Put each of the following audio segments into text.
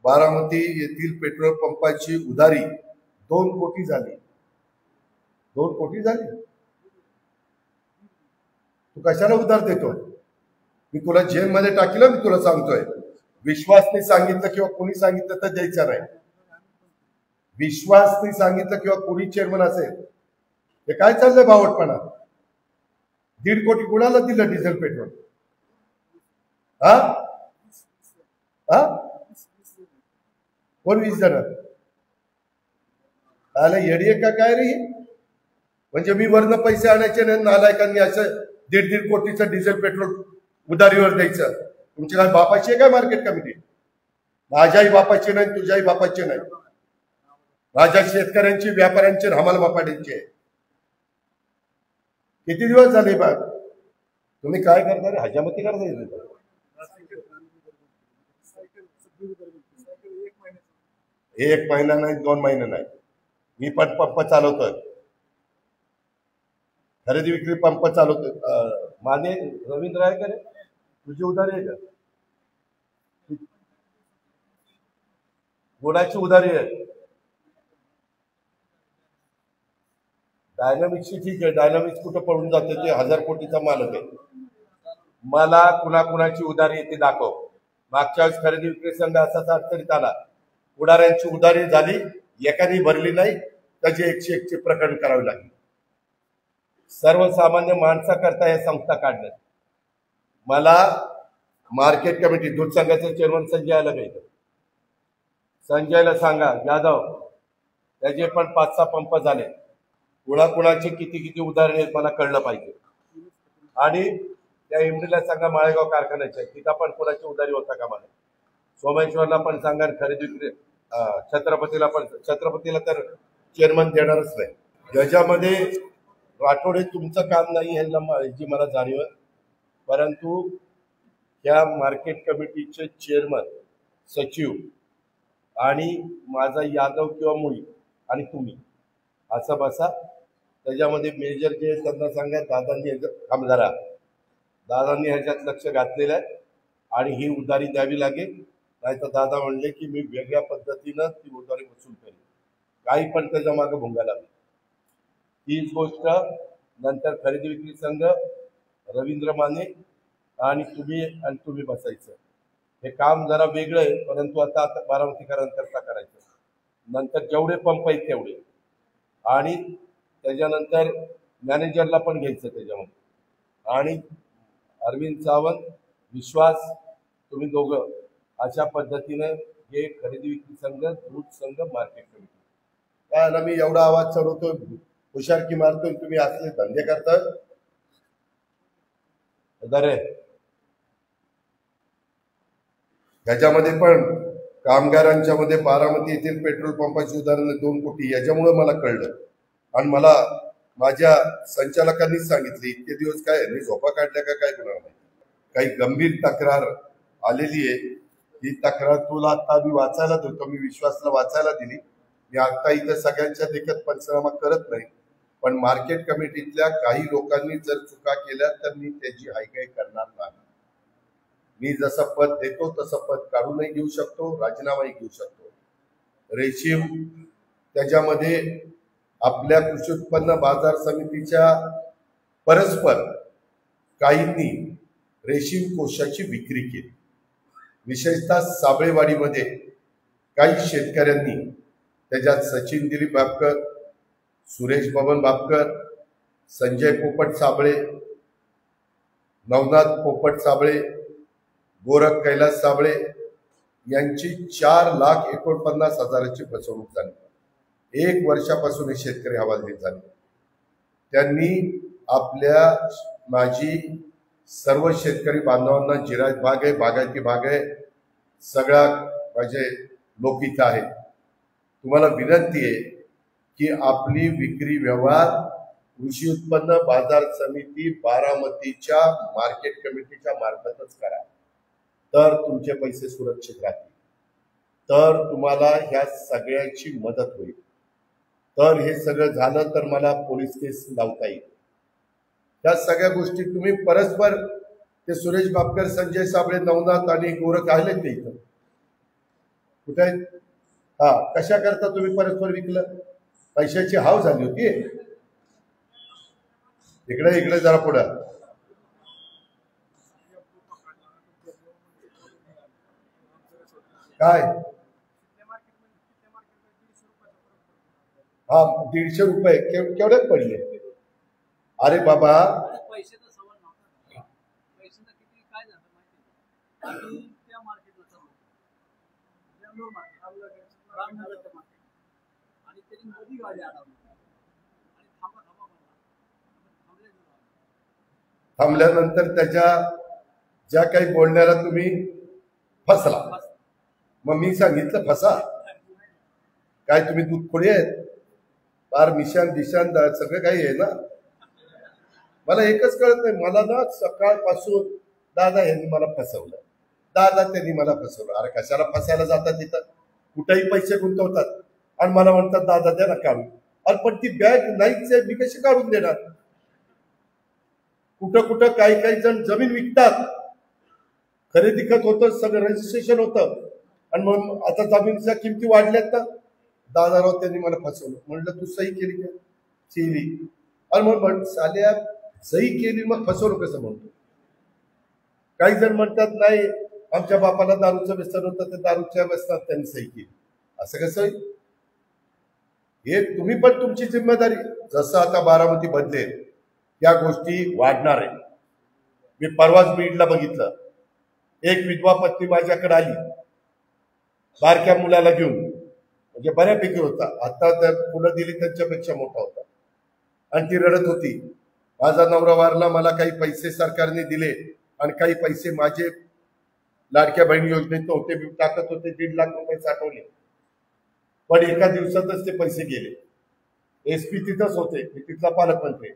बारामती येथील पेट्रोल पंपाची उधारी 2 कोटी झाली. 2 कोटी झाली. तू कशाला उधार देतो? मी तुला जेलमध्ये टाकील. मी तुला सांगतोय, विश्वासने सांगितलं किंवा कोणी सांगितलं तर द्यायचं नाही. विश्वासने सांगितलं किंवा कोणी चेअरमन असेल, हे काय चाललंय भावटपणा? 1.5 कोटी कुणाला दिलं डिझेल पेट्रोल? हा हा कोण 20 जण आला येडी का काय रे? म्हणजे मी वरनं पैसे आणायचे नाही, नालायकांनी असं 1.5 कोटीचं डिझेल पेट्रोल उधारीवर द्यायचं. तुमची काय बापाची आहे काय मार्केट कमिटी? माझ्याही बापाची नाही, तुझ्याही बापाची नाही. माझ्या शेतकऱ्यांची, व्यापाऱ्यांची, हमाल बापाड्यांची आहे. किती दिवस झाले बा तुम्ही काय करणार? हजामती करता. एक महिना नाही, 2 महिने नाही. मी पण पंप चालवतोय, खरेदी विक्री पंप चालवतोय. माने रवींद्र आहे का रे? तुझी उधारी आहे का? कोणाची उधारी आहे? डायनामिक्सची ठीक आहे. डायनामिक्स कुठं पळून जाते? ते 1000 कोटीचा मालक आहे. मला कुणाकुणाची उधारी येते दाखव. मागच्या वेळेस खरेदी विक्री संघ असाच अडचणीत आला. पुढाऱ्यांची उधारी झाली, एकाने भरली नाही, त्याचे 101 प्रकरण करावे लागले. सर्वसामान्य माणसाकरता या संस्था काढण्यात. मला मार्केट कमिटी दूध संघाचे चेअरमन संजय आला पाहिजे. संजयला सांगा, यादव त्याचे पण 5-6 पंप झाले, कुणाकुणाचे किती किती उदाहरणे मला कळलं पाहिजे. आणि त्या एमडीला सांगा माळेगाव कारखान्याच्या तिथं पण कोणाची उधारी होता का मला. सोमेश्वरला पण सांगा, खरेदी विक्री छत्रपतीला पण. छत्रपतीला तर चेअरमन देणारच नाही. ज्याच्यामध्ये राठोडे तुमचं काम नाही ह्याची मला जाणीव आहे. परंतु या मार्केट कमिटीचे चेअरमन, सचिव आणि माझा यादव किंवा मुळी आणि तुम्ही असं बसा. त्याच्यामध्ये मेजर जे त्यांना सांगा, दादांनी ह्याच्यात लक्ष घातलेलं आहे आणि ही उधारी द्यावी लागेल. नाही तर दादा म्हणले की मी वेगळ्या पद्धतीनं ती उधारी वसूल करेन. काही पण त्याच्या मागे भुंगा लागली. तीच गोष्ट नंतर खरेदी विक्री संघ, रवींद्र माने आणि तुम्ही बसायचं. हे काम जरा वेगळं आहे, परंतु आता बारामतीकरांकरता करायचं. नंतर जेवढे पंप आहेत तेवढे, आणि त्याच्यानंतर मॅनेजरला पण घ्यायचं त्याच्यामध्ये. आणि अरविंद सावंत, विश्वास, तुम्ही दोघं अशा पद्धतीनं हे खरेदी विक्री संघ, दूध संघ, मार्केट कमिटी. काय ना मी एवढा आवाज चढवतो, हुशारकी मारतोय, तुम्ही असले धंदे करता रे. ह्याच्यामध्ये पण कामगारांच्या मध्ये बारामती येथील पेट्रोल पंपाची उदाहरणं 2 कोटी, याच्यामुळे मला कळलं. आणि मला माझ्या संचालकांनीच सांगितले. इतके दिवस काय मी झोपा काढल्या का काय कुणाला नाही. काही गंभीर तक्रार आलेली आहे. ही तक्रार तुला आता मी वाचायला देतो. मी विश्वासला वाचायला दिली. मी आता इथं सगळ्यांच्या देखत पंचनामा करत नाही, पण मार्केट कमिटीतल्या काही लोकांनी जर चुका केल्या तर मी त्याची हायगाई करणार नाही. मी जसं पद देतो तसं पद काढूनही घेऊ शकतो, राजीनामाही घेऊ शकतो. रेशीम त्याच्यामध्ये आपल्या कृषी उत्पन्न बाजार समितीच्या परस्पर काहींनी रेशीम कोशाची विक्री केली. विशेषतः साबळेवाडीमध्ये काही शेतकऱ्यांनी, त्याच्यात सचिन दिलीप बापकर, सुरेश बबन बापकर, संजय पोपट साबळे, नवनाथ पोपट साबळे, गोरख कैलास साबळे यांची 4,49,000ची फसवणूक झाली. 1 वर्षापासून हे शेतकरी हवालदिल झाले. त्यांनी आपल्या माझी सर्व शेतकरी बांधवांना, जिरायत भाग आहे, बागायती भाग आहे, सगळ्या माझे लोक इथं आहेत, तुम्हाला विनंती आहे की आपली विक्री व्यवहार कृषी उत्पन्न बाजार समिती बारामतीच्या मार्केट कमिटीच्या मार्फतच करा. तर तुमचे पैसे सुरक्षित राहतील. तर तुम्हाला ह्या सगळ्याची मदत होईल. तर हे सगळं झालं तर मला पोलीस केस लावता येईल. त्या सगळ्या गोष्टी तुम्ही परस्पर, ते सुरेश बापकर, संजय साबळे, नवनाथ आणि गोरख आले ते इथं, कुठे आहेत? हा, कशा करता तुम्ही परस्पर विकलं? पैशाची हाव झाली होती. इकडे इकडे जरा पुढं. काय? हा, 150 रुपये केवढ्यात पडले? अरे बाबा, थांबल्यानंतर त्याच्या ज्या काही बोलण्याला तुम्ही फसला. मग मी सांगितलं फसा काय? तुम्ही दूध खोडी आहेत, फार मिशान दिशान सगळं काही आहे ना. मला एकच कळत नाही, मला ना सकाळपासून दादा यांनी मला फसवलं, दादा त्यांनी मला फसवलं. अरे कशाला फसायला जातात तिथं? कुठेही पैसे गुंतवतात आणि मला म्हणतात दादा द्या ना काढून. अरे पण ती बॅग नाहीच आहे, मी कशी काढून देणार? कुठं कुठं काही काही जण जमीन विकतात, खरेदी खत होतं, सगळं रजिस्ट्रेशन होतं, आणि मग आता जमिनीच्या किमती वाढल्यात ना. दादाराव त्यांनी मला फसवलं. म्हणलं तू सही केली का? केली. आणि मग साल्या सही केली मग फसवलं कसं म्हणतो? काही जण म्हणतात नाही आमच्या बापाला दारूचं व्यसन होतं, ते दारूच्या व्यसनात त्यांनी सही केली. असं कसं? हे तुम्ही पण तुमची जिम्मेदारी. जसं आता बारामती बदलेल या गोष्टी वाढणार आहे. मी परवाच बीडला बघितलं, एक विधवा पत्नी माझ्याकडे आली बारक्या मुलाला घेऊन, म्हणजे बऱ्यापैकी होता, आता त्या मुलं दिली त्यांच्यापेक्षा मोठा होता, आणि ती रडत होती. माझा नवरा वारला, मला काही पैसे सरकारने दिले आणि काही पैसे माझे लाडक्या बहीण योजनेत होते, मी टाकत होते, 1.5 लाख रुपये साठवले, पण एका दिवसातच ते पैसे गेले. एसपी तिथंच होते, मी तिथला पालकमंत्री.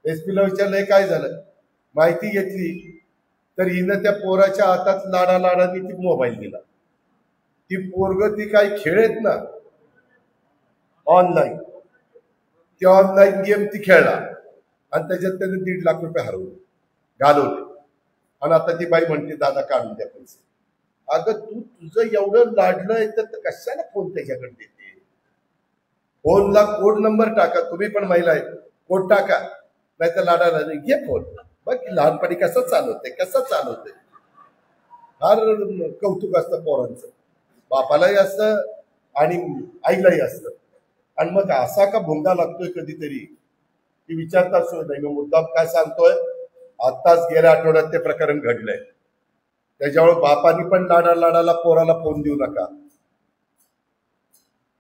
एसपीला विचारलं काय झालं, माहिती घेतली तर हिनं त्या पोराच्या हातात लाडालाडाने ती मोबाईल दिला. ती पोरग ती काही खेळ आहेत ना ऑनलाईन, ती ऑनलाईन गेम ती खेळला आणि त्याच्यात त्याने 1.5 लाख रुपये हरवले, घालवले. आणि आता ती बाई म्हणते दादा काढून द्या पैसे. अगं तू तुझं एवढं लाडलंय तर कशाला फोन त्याच्याकडे देते? फोनला कोड नंबर टाका, तुम्ही पण महिला आहे, कोड टाका, नाही तर लाडाला घे फोन. बघ लहानपणी कसं चालवते, कसं चालवते. फार कौतुक असतं पोरांचं, बापालाही असतं आणि आईलाही असतं. आणि मग असा का भोंगा लागतोय कधीतरी की विचारता सोय नाही. मी मुद्दाम काय सांगतोय, आत्ताच गेल्या आठवड्यात ते प्रकरण घडलंय. त्याच्यामुळे बापानी पण लाडाला पोराला फोन देऊ नका.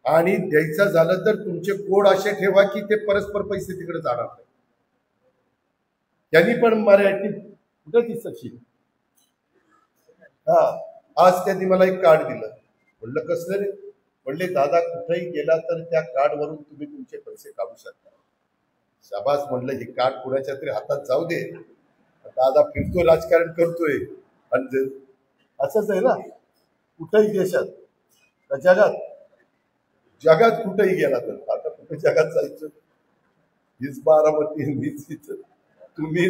आणि द्यायचं झालं तर तुमचे कोड असे ठेवा की ते परस्पर पैसे तिकडे जाणार नाही. त्यांनी पण मराठी कुठे ती सचिन, हा, आज त्यांनी मला एक कार्ड दिलं. म्हणलं कसलं रे? म्हणले दादा कुठेही गेला तर त्या कार्डवरून तुम्ही तुमचे पैसे काढू शकता. शाबास म्हणलं, हे कार्ड कुणाच्या तरी हातात जाऊ दे. दादा फिरतोय, राजकारण करतोय, आणि असंच आहे ना कुठेही देशात जगात कुठेही गेला तर. आता कुठे जगात जायचं? हीच बारामती, हीच तुम्ही